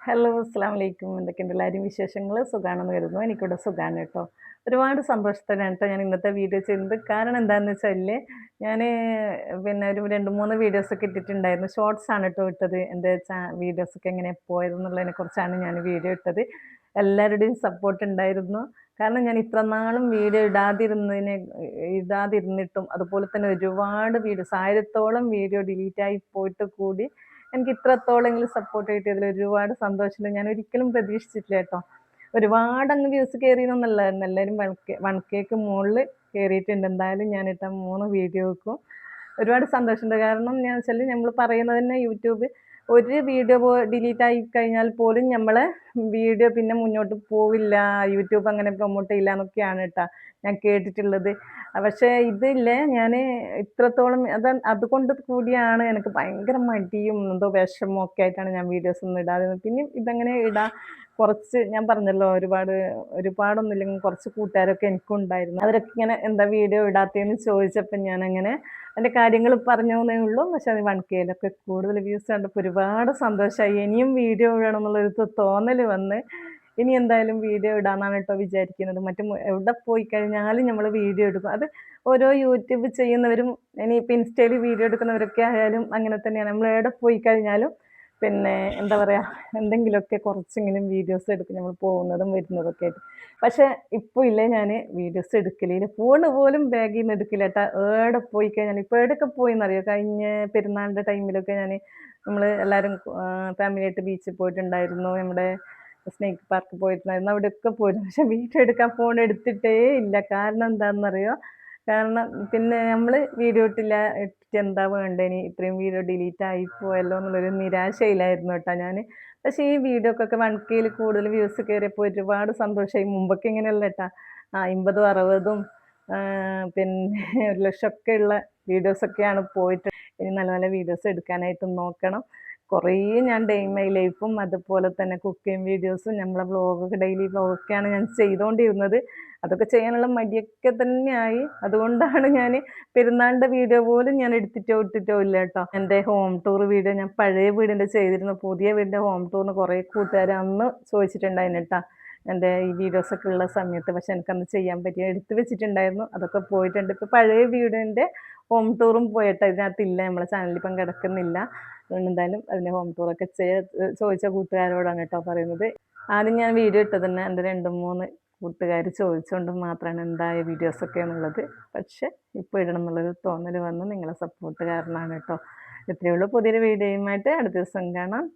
Hello, അസ്സലാമു അലൈക്കും. എന്തൊക്കെയുണ്ട് എല്ലാവരും വിശേഷങ്ങൾ? സുഖാണെന്ന് കരുതുന്നു. എനിക്കിവിടെ സുഖാണ് കേട്ടോ. ഒരുപാട് സന്തോഷത്തോടെയാണ് കേട്ടോ ഞാൻ ഇന്നത്തെ വീഡിയോ ചെയ്യുന്നത്. കാരണം എന്താണെന്ന് വെച്ചാല് ഞാന് പിന്നെ ഒരു 2, 3 വീഡിയോസൊക്കെ ഇട്ടിട്ടുണ്ടായിരുന്നു. ഷോർട്സ് ആണ് കേട്ടോ ഇട്ടത്. എൻ്റെ വീഡിയോസൊക്കെ എങ്ങനെയാണ് പോയതെന്നുള്ളതിനെക്കുറിച്ചാണ് ഞാൻ വീഡിയോ ഇട്ടത്. എല്ലാവരുടെയും സപ്പോർട്ട് ഉണ്ടായിരുന്നു. കാരണം ഞാൻ ഇത്ര നാളും വീഡിയോ ഇടാതിരുന്നിട്ടും അതുപോലെ തന്നെ ഒരുപാട് വീഡിയോസ് 1000-ഓളം വീഡിയോ ഡിലീറ്റായി പോയിട്ട് കൂടി എനിക്ക് ഇത്രത്തോളെങ്കിലും സപ്പോർട്ട് കിട്ടിയതിൽ ഒരുപാട് സന്തോഷമുണ്ട്. ഞാൻ ഒരിക്കലും പ്രതീക്ഷിച്ചിട്ടില്ല കേട്ടോ. ഒരുപാടങ്ങ് വ്യൂസ് കയറിയെന്നൊന്നല്ലായിരുന്നു. എല്ലാവരും 1Kക്ക് മുകളിൽ കയറിയിട്ടുണ്ട്. എന്തായാലും ഞാനിട്ട 3 വീഡിയോക്കും ഒരുപാട് സന്തോഷമുണ്ട്. കാരണം എന്താണെന്ന് വെച്ചാൽ നമ്മൾ പറയുന്നത് തന്നെ യൂട്യൂബ് ഒരു വീഡിയോ ഡിലീറ്റ് ആയി കഴിഞ്ഞാൽ പോലും നമ്മളെ വീഡിയോ പിന്നെ മുന്നോട്ട് പോവില്ല, യൂട്യൂബ് അങ്ങനെ പ്രൊമോട്ട് ചെയ്യില്ല എന്നൊക്കെയാണ് കേട്ടോ ഞാൻ കേട്ടിട്ടുള്ളത്. പക്ഷേ ഇതില്ലേ ഞാൻ ഇത്രത്തോളം അതുകൊണ്ട് കൂടിയാണ് എനിക്ക് ഭയങ്കര മടിയും എന്തോ വിഷമവും ഒക്കെ ആയിട്ടാണ് ഞാൻ വീഡിയോസ് ഒന്നും ഇടാതിരുന്നത്. പിന്നെ ഇതങ്ങനെ ഇടാൻ കുറച്ച് ഞാൻ പറഞ്ഞല്ലോ ഒരുപാടൊന്നുമില്ലെങ്കിൽ കുറച്ച് കൂട്ടുകാരൊക്കെ എനിക്കുണ്ടായിരുന്നു. അവരൊക്കെ ഇങ്ങനെ എന്താ വീഡിയോ ഇടാത്തതെന്ന് ചോദിച്ചപ്പോൾ ഞാനങ്ങനെ എൻ്റെ കാര്യങ്ങൾ പറഞ്ഞു എന്നേ ഉള്ളൂ. പക്ഷെ അത് 1Kയിലൊക്കെ കൂടുതൽ വ്യൂസ് കണ്ടപ്പോൾ ഒരുപാട് സന്തോഷമായി. ഇനിയും വീഡിയോ ഇടണമെന്നുള്ളൊരു തോന്നൽ വന്ന് ഇനി എന്തായാലും വീഡിയോ ഇടാമെന്നാണ് കേട്ടോ വിചാരിക്കുന്നത്. എവിടെ പോയി കഴിഞ്ഞാലും നമ്മൾ വീഡിയോ എടുക്കും. അത് ഓരോ യൂട്യൂബ് ചെയ്യുന്നവരും ഇനിയിപ്പോൾ ഇൻസ്റ്റയിൽ വീഡിയോ എടുക്കുന്നവരൊക്കെ ആയാലും അങ്ങനെ തന്നെയാണ്. നമ്മൾ എവിടെ പോയി കഴിഞ്ഞാലും പിന്നെ എന്താ പറയുക, എന്തെങ്കിലുമൊക്കെ കുറച്ചെങ്കിലും വീഡിയോസ് എടുക്കും, നമ്മൾ പോകുന്നതും വരുന്നതൊക്കെ ആയിട്ട്. പക്ഷേ ഇപ്പോൾ ഇല്ലേ ഞാൻ വീഡിയോസ് എടുക്കലില്ല. ഫോണ് പോലും ബാഗിൽ നിന്ന് എടുക്കില്ല കേട്ടോ. എവിടെ പോയി കഴിഞ്ഞാൽ ഇപ്പോൾ എവിടെയൊക്കെ പോയെന്നറിയോ, കഴിഞ്ഞ പെരുന്നാളിൻ്റെ ടൈമിലൊക്കെ നമ്മൾ എല്ലാവരും ഫാമിലിയായിട്ട് ബീച്ചിൽ പോയിട്ടുണ്ടായിരുന്നു. നമ്മുടെ സ്നേക്ക് പാർക്ക് പോയിട്ടുണ്ടായിരുന്നു. അവിടെയൊക്കെ പോയിരുന്നു. പക്ഷെ വീഡിയോ എടുക്കാൻ ഫോൺ എടുത്തിട്ടേ ഇല്ല. കാരണം എന്താണെന്നറിയോ, കാരണം പിന്നെ നമ്മൾ വീഡിയോ ഇട്ടിട്ട് എന്താ വേണ്ടേനി, ഇത്രയും വീഡിയോ ഡിലീറ്റ് ആയിപ്പോയല്ലോ എന്നുള്ളൊരു നിരാശയിലായിരുന്നു കേട്ടോ ഞാൻ. പക്ഷേ ഈ വീഡിയോക്കൊക്കെ 1Kയിൽ കൂടുതൽ വ്യൂസ് കയറിയപ്പോൾ ഒരുപാട് സന്തോഷമായി. മുമ്പൊക്കെ ഇങ്ങനെയല്ല കേട്ടോ, 50ഉം 60ഉം പിന്നെ 1,00,000 ഉള്ള വീഡിയോസൊക്കെയാണ് പോയിട്ട്. ഇനി നല്ല നല്ല വീഡിയോസ് എടുക്കാനായിട്ട് നോക്കണം. കുറേ ഞാൻ ഡേ ഇൻ മൈ ലൈഫും അതുപോലെ തന്നെ കുക്കിംഗ് വീഡിയോസും നമ്മളെ വ്ളോഗൊക്കെ ഡെയിലി വ്ളോഗൊക്കെയാണ് ഞാൻ ചെയ്തുകൊണ്ടിരുന്നത്. അതൊക്കെ ചെയ്യാനുള്ള മടിയൊക്കെ തന്നെയായി. അതുകൊണ്ടാണ് ഞാൻ പെരുന്നാളിൻ്റെ വീഡിയോ പോലും ഞാൻ ഇട്ടിട്ടോ ഇല്ല കേട്ടോ. എൻ്റെ ഹോം ടൂർ വീഡിയോ ഞാൻ പഴയ വീടിൻ്റെ ചെയ്തിരുന്നു. പുതിയ വീടിൻ്റെ ഹോം ടൂറിന് കുറേ കൂട്ടുകാർ അന്ന് ചോദിച്ചിട്ടുണ്ടായിരുന്നു കേട്ടോ എൻ്റെ ഈ വീഡിയോസൊക്കെ ഉള്ള സമയത്ത്. പക്ഷെ എനിക്കന്ന് ചെയ്യാൻ പറ്റിയ എടുത്ത് വെച്ചിട്ടുണ്ടായിരുന്നു, അതൊക്കെ പോയിട്ടുണ്ട്. ഇപ്പോൾ പഴയ വീടിൻ്റെ ഹോം ടൂറും പോയിട്ട് ഇതിനകത്തില്ല, നമ്മളെ ചാനലിൽ ഇപ്പം കിടക്കുന്നില്ല. അതുകൊണ്ട് എന്തായാലും അതിൻ്റെ ഹോം ടൂറൊക്കെ ചോദിച്ച കൂട്ടുകാരോടാണ് കേട്ടോ പറയുന്നത്. ആദ്യം ഞാൻ വീഡിയോ ഇട്ടത് തന്നെ എൻ്റെ 2-3 കൂട്ടുകാർ ചോദിച്ചുകൊണ്ട് മാത്രമാണ് എന്തായ വീഡിയോസൊക്കെ എന്നുള്ളത്. പക്ഷെ ഇപ്പോൾ ഇടണം എന്നുള്ളൊരു തോന്നൽ വന്ന് നിങ്ങളെ സപ്പോർട്ട് കാരണമാണ് കേട്ടോ. ഇത്രയേ ഉള്ളൂ. പുതിയൊരു വീഡിയോയുമായിട്ട് അടുത്ത ദിവസം കാണാം.